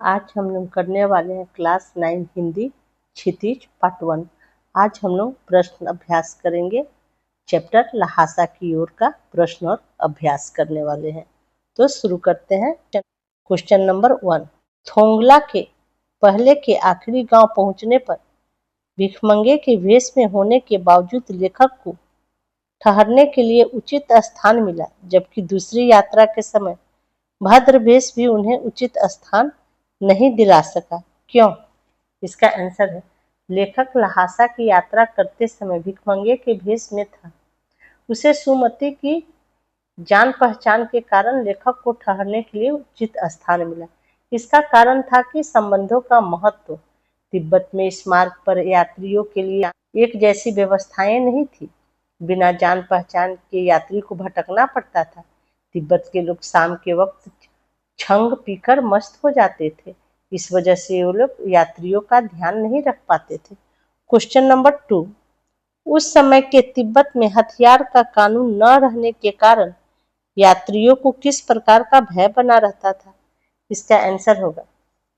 आज हम लोग करने वाले हैं क्लास 9 हिंदी क्षितिज पार्ट 1। आज हम लोग प्रश्न अभ्यास करेंगे। चैप्टर लहासा की ओर का प्रश्न और अभ्यास करने वाले हैं। तो शुरू करते हैं। Question number 1। थोंगला के पहले के आखिरी गांव पहुंचने पर भिखमंगे के वेश में होने के बावजूद लेखक को ठहरने के लिए उचित स्थान मिला, जबकि दूसरी यात्रा के समय भद्र वेश भी उन्हें उचित स्थान नहीं दिला सका। क्यों? इसका आंसर है, लेखक लहासा की यात्रा करते समय भिखमंगे के भेष में था। उसे सुमति की जान पहचान के कारण लेखक को ठहरने के लिए उचित स्थान मिला। इसका कारण था कि संबंधों का महत्व। तिब्बत में इस मार्ग पर यात्रियों के लिए एक जैसी व्यवस्थाएं नहीं थी। बिना जान पहचान के यात्री को भटकना पड़ता था। तिब्बत के लोग शाम के वक्त छंग पीकर मस्त हो जाते थे। इस वजह से वो लोग यात्रियों का ध्यान नहीं रख पाते थे। Question number 2। उस समय के तिब्बत में हथियार का कानून न रहने के कारण यात्रियों को किस प्रकार का भय बना रहता था? इसका आंसर होगा,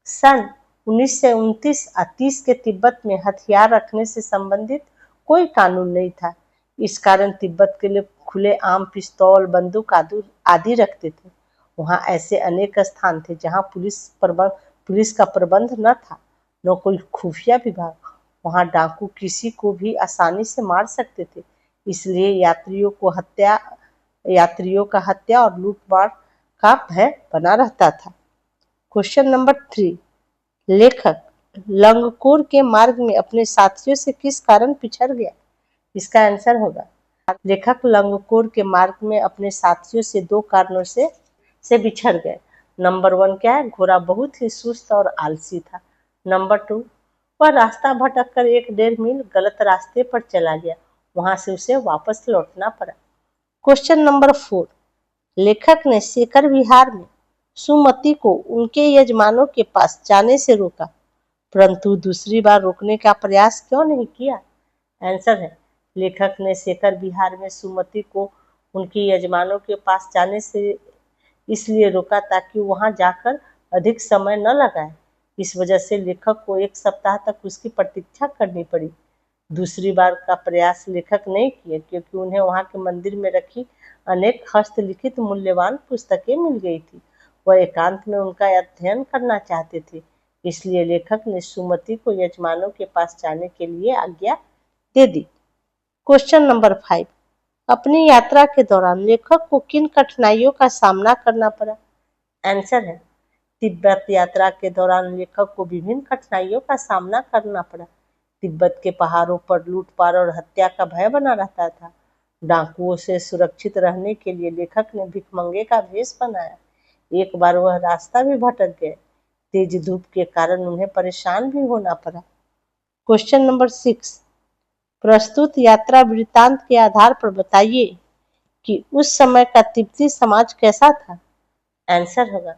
सन 1929-30 के तिब्बत में हथियार रखने से संबंधित कोई कानून नहीं था। इस कारण तिब्बत के लोग खुले आम पिस्तौल, बंदूक आदि रखते थे। वहां ऐसे अनेक स्थान थे जहां पुलिस का प्रबंध न था, न कोई खुफिया विभाग। वहां डाकू किसी को भी आसानी से मार सकते थे। इसलिए यात्रियों का हत्या और लूटपाट का भय बना रहता था। Question number 3। लेखक लंगकोर के मार्ग में अपने साथियों से किस कारण पिछड़ गया? इसका आंसर होगा, लेखक लंगकोर के मार्ग में अपने साथियों से 2 कारणों से बिछड़ गए। नंबर 1 क्या है? घोड़ा बहुत ही सुस्त और आलसी था। नंबर 2, वह रास्ता भटक कर 1-1.5 मील गलत रास्ते पर चला गया। वहां से उसे वापस लौटना पड़ा। Question number 4। लेखक ने शेखर विहार में सुमति को उनके यजमानों के पास जाने से रोका, परंतु दूसरी बार रोकने का प्रयास क्यों नहीं किया? आंसर है, लेखक ने शेखर विहार में सुमति को उनके यजमानों के पास जाने से इसलिए रोका ताकि वहां जाकर अधिक समय न लगाए। इस वजह से लेखक को 1 सप्ताह तक उसकी प्रतीक्षा करनी पड़ी। दूसरी बार का प्रयास लेखक नहीं किए क्योंकि उन्हें वहां के मंदिर में रखी अनेक हस्तलिखित मूल्यवान पुस्तकें मिल गई थी। वह एकांत में उनका अध्ययन करना चाहते थे। इसलिए लेखक ने सुमति को यजमानों के पास जाने के लिए आज्ञा दे दी। Question number 5। अपनी यात्रा के दौरान लेखक को किन कठिनाइयों का सामना करना पड़ा? आंसर है, तिब्बत यात्रा के दौरान लेखक को विभिन्न कठिनाइयों का सामना करना पड़ा। तिब्बत के पहाड़ों पर लूटपाट और हत्या का भय बना रहता था। डाकुओं से सुरक्षित रहने के लिए लेखक ने भिखमंगे का वेश बनाया। एक बार वह रास्ता भी भटक गए। तेज धूप के कारण उन्हें परेशान भी होना पड़ा। Question number 6। प्रस्तुत यात्रा वृत्तांत के आधार पर बताइए कि उस समय का तिब्बती समाज कैसा था? आंसर होगा,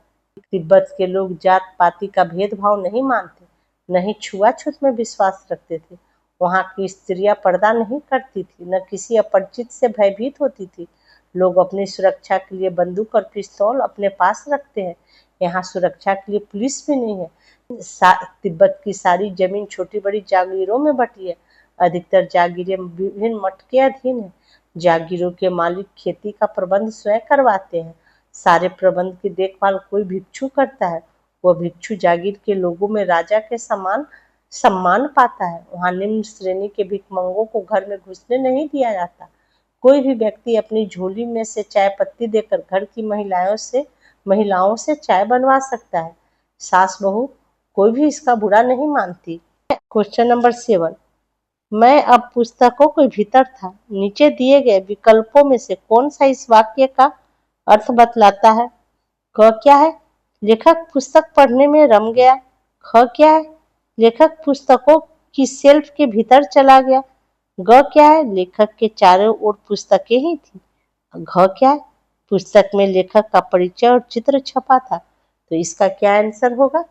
तिब्बत के लोग जात पाति का भेदभाव नहीं मानते, नहीं छुआछूत में विश्वास रखते थे। वहां की स्त्रियां पर्दा नहीं करती थी, न किसी अपरिचित से भयभीत होती थी। लोग अपनी सुरक्षा के लिए बंदूक और पिस्तौल अपने पास रखते हैं। यहाँ सुरक्षा के लिए पुलिस भी नहीं है। तिब्बत की सारी जमीन छोटी बड़ी जागीरों में बटी है। अधिकतर जागीरें विभिन्न मठ के अधीन है। जागीरों के मालिक खेती का प्रबंध स्वयं करवाते हैं। सारे प्रबंध की देखभाल कोई भिक्षु करता है। वह भिक्षु जागीर के लोगों में राजा के समान सम्मान पाता है। वहां निम्न श्रेणी के भिखमंगों को घर में घुसने नहीं दिया जाता। कोई भी व्यक्ति अपनी झोली में से चाय पत्ती देकर घर की महिलाओं से चाय बनवा सकता है। सास बहू कोई भी इसका बुरा नहीं मानती। Question number 7। मैं अब पुस्तकों के भीतर था। नीचे दिए गए विकल्पों में से कौन सा इस वाक्य का अर्थ बतलाता है? क क्या है? लेखक पुस्तक पढ़ने में रम गया। ख क्या है? लेखक पुस्तकों की शेल्फ के भीतर चला गया। ग क्या है? लेखक के चारों ओर पुस्तकें ही थी। घ क्या है? पुस्तक में लेखक का परिचय और चित्र छपा था। तो इसका क्या आंसर होगा?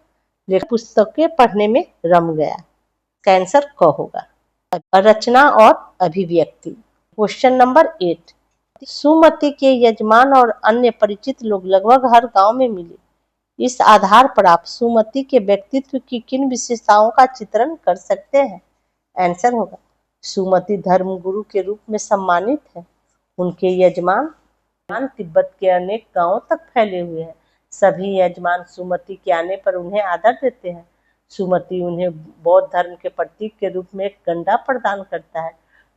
लेखक पुस्तकें पढ़ने में रम गया। इसका आंसर क होगा। रचना और अभिव्यक्ति। Question number 8। सुमति के यजमान और अन्य परिचित लोग लगभग हर गांव में मिले। इस आधार पर आप सुमति के व्यक्तित्व की किन विशेषताओं का चित्रण कर सकते हैं? आंसर होगा, सुमति धर्मगुरु के रूप में सम्मानित है। उनके यजमान तिब्बत के अनेक गांवों तक फैले हुए हैं। सभी यजमान सुमति के आने पर उन्हें आदर देते हैं। सुमति उन्हें बौद्ध धर्म के प्रतीक के रूप में एक गंडा प्रदान करता है।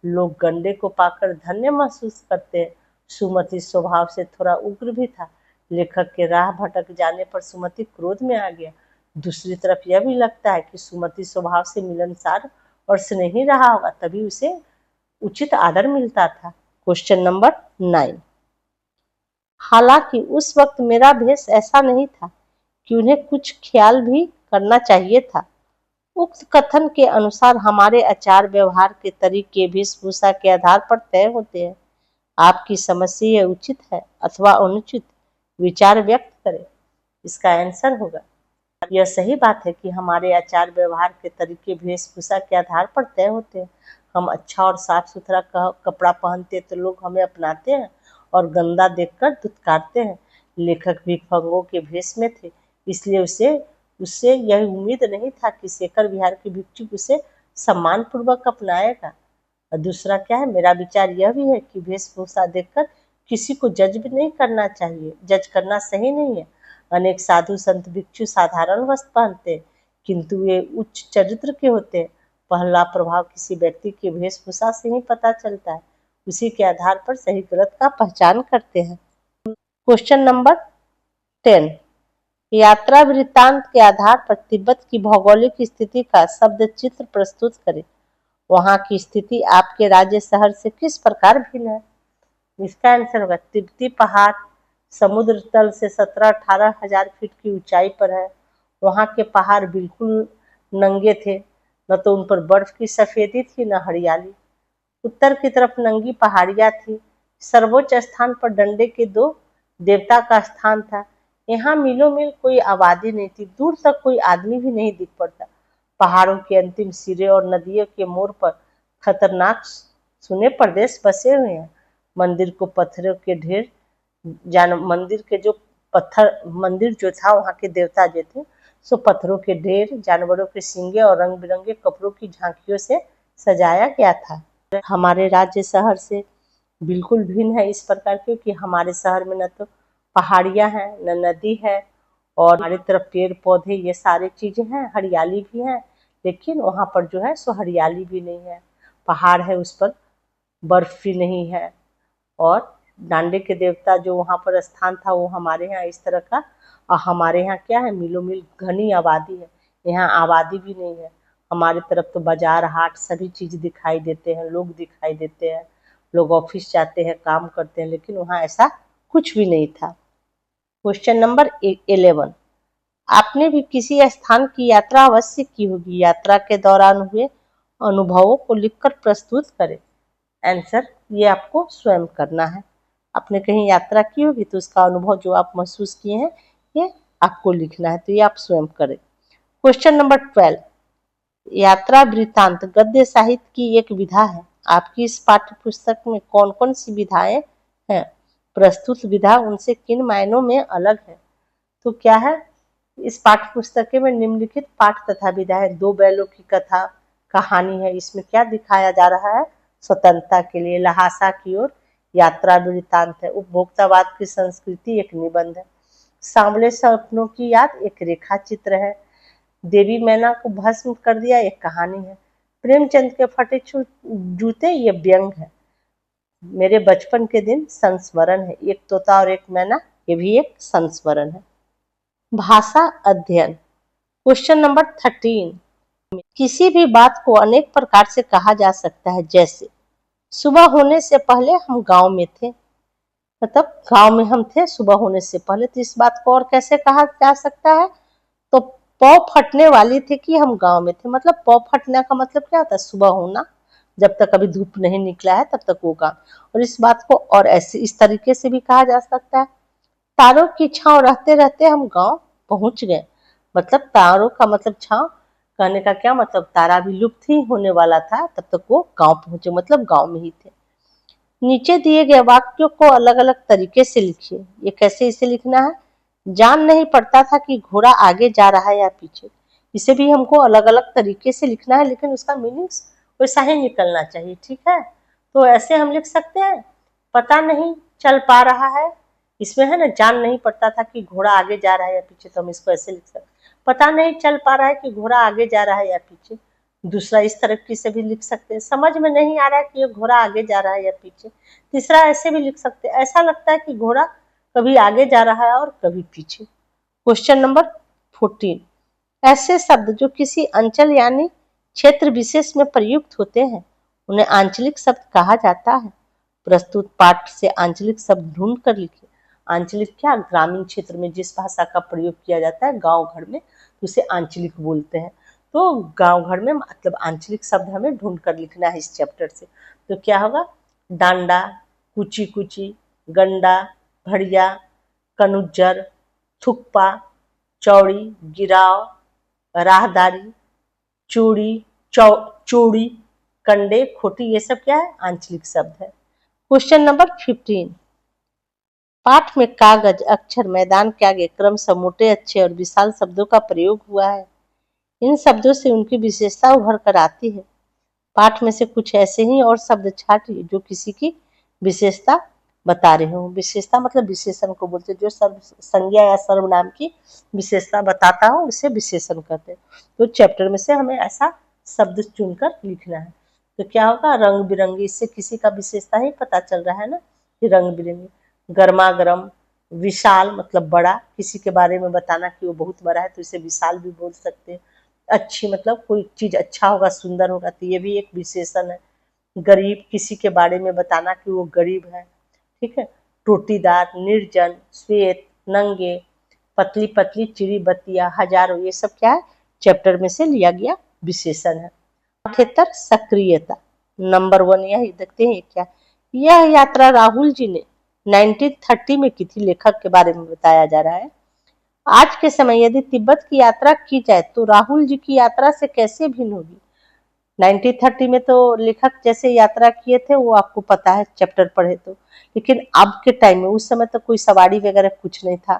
लोग गंडे को पाकर धन्य महसूस करते हैं। सुमति स्वभाव से थोड़ा उग्र भी था। लेखक के राह भटक जाने पर सुमति क्रोध में आ गया। दूसरी तरफ यह भी लगता है कि सुमति स्वभाव से मिलनसार और स्नेही रहा होगा, तभी उसे उचित आदर मिलता था। Question number 9। हालांकि उस वक्त मेरा भेष ऐसा नहीं था कि उन्हें कुछ ख्याल भी करना चाहिए था। उक्त कथन के अनुसार हमारे आचार व्यवहार के तरीके वेशभूषा के आधार पर तय होते हैं। आपकी समस्या उचित है अथवा अनुचित, विचार व्यक्त करें। इसका आंसर होगा, यह सही बात है कि हमारे आचार व्यवहार के तरीके वेशभूषा के आधार पर तय होते हैं। हम अच्छा और साफ सुथरा कपड़ा पहनते तो लोग हमें अपनाते हैं और गंदा देखकर धुतकारते हैं। लेखक भिक्षुकों के भेष में थे, इसलिए उससे यह उम्मीद नहीं था कि शेखर विहार के भिक्षुक उसे सम्मान पूर्वक अपनाएगा। और दूसरा क्या है, मेरा विचार यह भी है कि वेशभूषा देखकर किसी को जज भी नहीं करना चाहिए। जज करना सही नहीं है। अनेक साधु संत भिक्षु साधारण वस्त्र पहनते हैं, किंतु वे उच्च चरित्र के होते हैं। पहला प्रभाव किसी व्यक्ति की वेशभूषा से ही पता चलता है। उसी के आधार पर सही गलत का पहचान करते हैं। Question number 10। यात्रा वृत्तांत के आधार पर तिब्बत की भौगोलिक स्थिति का शब्द चित्र प्रस्तुत करें। वहां की स्थिति आपके राज्य शहर से किस प्रकार भिन्न है? इसका आंसर होगा, तिब्बती पहाड़ समुद्र तल से 17-18 हजार फीट की ऊंचाई पर है। वहां के पहाड़ बिल्कुल नंगे थे, न तो उन पर बर्फ की सफेदी थी न हरियाली। उत्तर की तरफ नंगी पहाड़ियां थी। सर्वोच्च स्थान पर डंडे के 2 देवता का स्थान था। यहाँ मीलों मील कोई आबादी नहीं थी, दूर तक कोई आदमी भी नहीं दिख पड़ता। पहाड़ों के अंतिम सिरे और नदियों के मोड़ पर खतरनाक सुने प्रदेश बसे हुए हैं। मंदिर को पत्थरों के ढेर मंदिर जो था वहाँ के देवता जो थे सो पत्थरों के ढेर, जानवरों के सींगे और रंग बिरंगे कपड़ों की झांकियों से सजाया गया था। हमारे राज्य शहर से बिल्कुल भिन्न है इस प्रकार, क्योंकि हमारे शहर में न तो पहाड़ियां हैं न नदी है, और हमारी तरफ पेड़ पौधे ये सारी चीजें हैं, हरियाली भी है। लेकिन वहां पर जो है सो हरियाली भी नहीं है। पहाड़ है, उस पर बर्फ भी नहीं है। और डांडे के देवता जो वहां पर स्थान था वो हमारे यहाँ इस तरह का, और हमारे यहाँ क्या है, मिलो मिल घनी आबादी है। यहाँ आबादी भी नहीं है। हमारी तरफ तो बाजार हाट सभी चीज दिखाई देते हैं, लोग दिखाई देते हैं, लोग ऑफिस जाते हैं, काम करते हैं, लेकिन वहाँ ऐसा कुछ भी नहीं था। Question number 11। आपने भी किसी स्थान की यात्रा अवश्य की होगी। यात्रा के दौरान हुए अनुभवों को लिखकर प्रस्तुत करें। आंसर, ये आपको स्वयं करना है। आपने कहीं यात्रा की होगी तो उसका अनुभव जो आप महसूस किए हैं ये आपको लिखना है, तो ये आप स्वयं करें। Question number 12। यात्रा वृत्तांत गद्य साहित्य की एक विधा है। आपकी इस पाठ्य पुस्तक में कौन कौन सी विधाएं हैं? प्रस्तुत विधा उनसे किन मायनों में अलग है? तो क्या है, इस पाठ्य पुस्तक में निम्नलिखित पाठ तथा विधाएं, 2 बैलों की कथा कहानी है। इसमें क्या दिखाया जा रहा है? स्वतंत्रता के लिए लहासा की ओर यात्रा वृत्तांत है। उपभोक्तावाद की संस्कृति एक निबंध है। सांवले सपनों की याद एक रेखा चित्र है। देवी मैना को भस्म कर दिया एक कहानी है। प्रेमचंद के फटे जूते ये व्यंग है। मेरे बचपन के दिन संस्मरण है। एक तोता और एक मैना ये भी एक संस्मरण है। भाषा अध्ययन। Question number 13। किसी भी बात को अनेक प्रकार से कहा जा सकता है, जैसे सुबह होने से पहले हम गांव में थे, मतलब गांव में हम थे सुबह होने से पहले। तो इस बात को और कैसे कहा जा सकता है? तो पौ फटने वाली थी कि हम गांव में थे, मतलब पौ फटने का मतलब क्या होता है? सुबह होना, जब तक अभी धूप नहीं निकला है तब तक वो गांव। और इस बात को और ऐसे इस तरीके से भी कहा जा सकता है, तारों की छांव रहते रहते हम गांव पहुंच गए। मतलब तारों का मतलब छांव, कहने का क्या मतलब, तारा भी लुप्त ही होने वाला था तब तक वो गांव पहुंचे, मतलब गांव में ही थे। नीचे दिए गए वाक्यों को अलग अलग तरीके से लिखिए। ये कैसे इसे लिखना है? जान नहीं पड़ता था कि घोड़ा आगे जा रहा है या पीछे। इसे भी हमको अलग अलग तरीके से लिखना है, लेकिन उसका मीनिंग वैसा ही निकलना चाहिए, ठीक है। तो ऐसे हम लिख सकते हैं, पता नहीं चल पा रहा है, इसमें है ना जान नहीं पड़ता था कि घोड़ा आगे जा रहा है या पीछे, तो हम इसको ऐसे लिख सकते हैं, पता नहीं चल पा रहा है कि घोड़ा आगे जा रहा है या पीछे। दूसरा इस तरह से भी लिख सकते हैं, समझ में नहीं आ रहा है कि ये घोड़ा आगे जा रहा है या पीछे। तीसरा ऐसे भी लिख सकते हैं, ऐसा लगता है कि घोड़ा कभी आगे जा रहा है और कभी पीछे। क्वेश्चन नंबर 14, ऐसे शब्द जो किसी अंचल यानी क्षेत्र विशेष में प्रयुक्त होते हैं उन्हें आंचलिक शब्द कहा जाता है। प्रस्तुत पाठ से आंचलिक शब्द ढूंढ कर लिखिए। आंचलिक क्या, ग्रामीण क्षेत्र में जिस भाषा का प्रयोग किया जाता है गांव घर में, तो उसे आंचलिक बोलते हैं। तो गांव घर में मतलब आंचलिक शब्द हमें ढूंढ कर लिखना है इस चैप्टर से। तो क्या होगा, डांडा, कुची कुची, गंडा, भड़िया, कनुज्जर, थुक्पा, चौड़ी, गिराव, राहदारी, चूड़ी, चूड़ी, कंडे, खोटी, ये सब क्या है, आंचलिक शब्द है। क्वेश्चन नंबर 15, पाठ में कागज, अक्षर, मैदान के आगे क्रमशः मोटे, अच्छे और विशाल शब्दों का प्रयोग हुआ है। इन शब्दों से उनकी विशेषता उभर कर आती है। पाठ में से कुछ ऐसे ही और शब्द छाटिए जो किसी की विशेषता बता रहे हो। विशेषता मतलब विशेषण को बोलते हैं, जो सर्व संज्ञा या सर्वनाम की विशेषता बताता हो उसे विशेषण कहते हैं। तो चैप्टर में से हमें ऐसा शब्द चुनकर लिखना है। तो क्या होगा, रंग बिरंगी, इससे किसी का विशेषता ही पता चल रहा है ना कि रंग बिरंगी। गर्मा गर्म, विशाल मतलब बड़ा, किसी के बारे में बताना कि वो बहुत बड़ा है तो इसे विशाल भी बोल सकते हैं। अच्छी मतलब कोई चीज अच्छा होगा, सुंदर होगा, तो ये भी एक विशेषण है। गरीब, किसी के बारे में बताना कि वो गरीब है, ठीक है। टोटीदार, निर्जन, श्वेत, नंगे, पतली पतली चिड़ी बत्तियां, हजारों, ये सब क्या है, चैप्टर में से लिया गया विशेषण है। 78 सक्रियता, नंबर 1 यह देखते हैं क्या, यह यात्रा राहुल जी ने 1930 में की थी, लेखक के बारे में बताया जा रहा है। आज के समय यदि तिब्बत की यात्रा की जाए तो राहुल जी की यात्रा से कैसे भिन्न होगी। 1930 में तो लेखक जैसे यात्रा किए थे वो आपको पता है, चैप्टर पढ़े तो, लेकिन अब के टाइम में, उस समय तो कोई सवारी वगैरह कुछ नहीं था,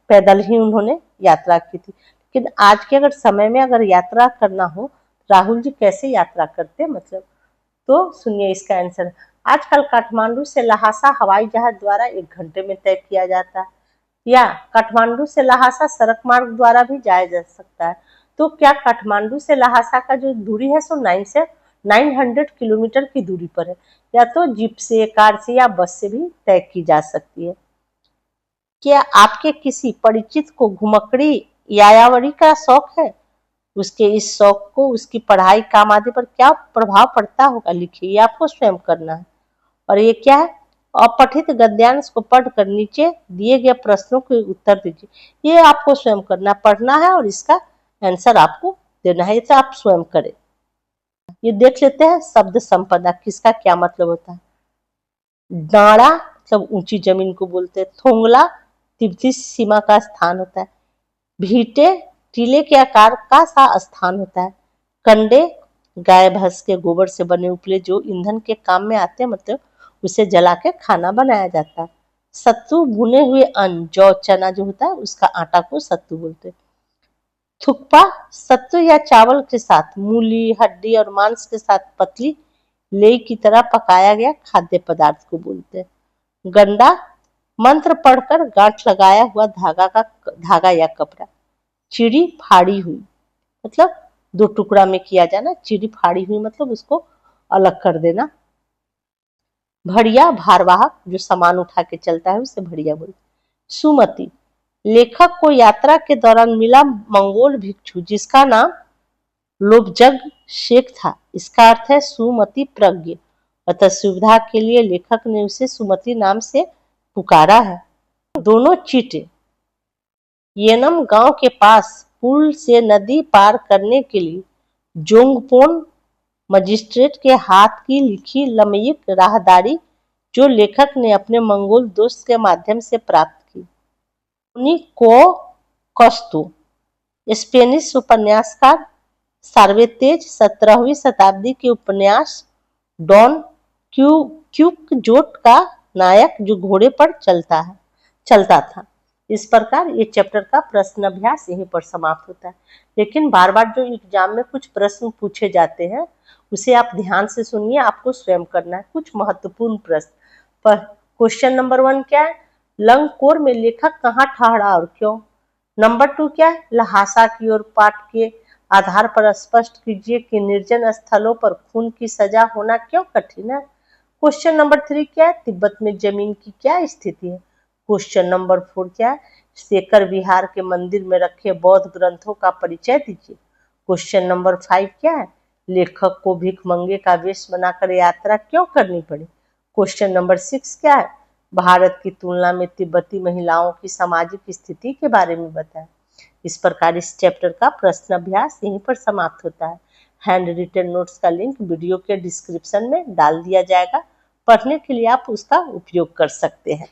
पैदल ही उन्होंने यात्रा की थी। लेकिन आज के अगर समय में अगर यात्रा करना हो, राहुल जी कैसे यात्रा करते मतलब, तो सुनिए इसका आंसर। आजकल काठमांडू से लहासा हवाई जहाज द्वारा 1 घंटे में तय किया जाता है, या काठमांडू से लहासा सड़क मार्ग द्वारा भी जाया जा सकता है। तो क्या काठमांडू से लहासा का जो दूरी है सो 900 किलोमीटर की दूरी पर है, या तो जीप से, कार से या बस से भी तय की जा सकती है। क्या आपके किसी परिचित को घुमक्कड़ी यायावरी का शौक है, उसके इस शौक को उसकी पढ़ाई, काम आदि पर क्या प्रभाव पड़ता होगा, लिखिए, ये आपको स्वयं करना है। और ये क्या है, अपठित गद्यांश को पढ़कर नीचे दिए गए प्रश्नों के उत्तर दीजिए। ये आपको स्वयं करना, पढ़ना है और इसका आंसर आपको देना है, ये तो आप स्वयं करें। ये देख लेते हैं शब्द संपदा, किसका क्या मतलब होता है। डाड़ा मतलब ऊंची जमीन को बोलते हैं। थोंगला तिब्बती सीमा का स्थान होता है। भीटे टीले के आकार का सा स्थान होता है। कंडे गाय भैंस के गोबर से बने उपले जो ईंधन के काम में आते हैं, मतलब उसे जला के खाना बनाया जाता है। सत्तू भुने हुए अन्न, जौ चना जो होता है उसका आटा को सत्तू बोलते हैं। थुक्पा सत्तू या चावल के साथ मूली, हड्डी और मांस के साथ पतली लेई की तरह पकाया गया खाद्य पदार्थ को बोलते हैं। गंडा मंत्र पढ़कर गांठ लगाया हुआ धागा या कपड़ा। चिड़ी फाड़ी हुई मतलब 2 टुकड़ा में किया जाना, चिड़ी फाड़ी हुई मतलब उसको अलग कर देना। भड़िया भारवाहक जो सामान उठा के चलता है उसे भड़िया बोलते। सुमति लेखक को यात्रा के दौरान मिला मंगोल भिक्षु जिसका नाम लोबजग शेख था, इसका अर्थ है सुमति प्रज्ञ, अतः सुविधा के लिए लेखक ने उसे सुमति नाम से पुकारा है। दोनों चीटे येनम गांव के पास पुल से नदी पार करने के लिए जोंगपोन मजिस्ट्रेट के हाथ की लिखी लमयिक राहदारी जो लेखक ने अपने मंगोल दोस्त के माध्यम से प्राप्त की। को कस्तु स्पेनिश उपन्यासकार सार्वेतेज 17वीं शताब्दी के उपन्यास डॉन क्यूकजोट का नायक जो घोड़े पर चलता था। इस प्रकार ये चैप्टर का प्रश्न अभ्यास यहीं पर समाप्त होता है। लेकिन बार बार जो एग्जाम में कुछ प्रश्न पूछे जाते हैं उसे आप ध्यान से सुनिए, आपको स्वयं करना है। कुछ महत्वपूर्ण प्रश्न पर क्वेश्चन नंबर 1 क्या है, लंगकोर में लेखक कहाँ ठहरा और क्यों। नंबर 2 क्या है, लहासा की ओर पाठ के आधार पर स्पष्ट कीजिए कि निर्जन स्थलों पर खून की सजा होना क्यों कठिन है। क्वेश्चन नंबर 3 क्या है, तिब्बत में जमीन की क्या स्थिति है। क्वेश्चन नंबर 4 क्या है, शेखर विहार के मंदिर में रखे बौद्ध ग्रंथों का परिचय दीजिए। क्वेश्चन नंबर 5 क्या है, लेखक को भिखमंगे का वेश बनाकर यात्रा क्यों करनी पड़ी। क्वेश्चन नंबर 6 क्या है, भारत की तुलना में तिब्बती महिलाओं की सामाजिक स्थिति के बारे में बताएं। इस प्रकार इस चैप्टर का प्रश्न अभ्यास यहीं पर समाप्त होता है। हैंड रिटन नोट्स का लिंक वीडियो के डिस्क्रिप्शन में डाल दिया जाएगा, पढ़ने के लिए आप उसका उपयोग कर सकते हैं।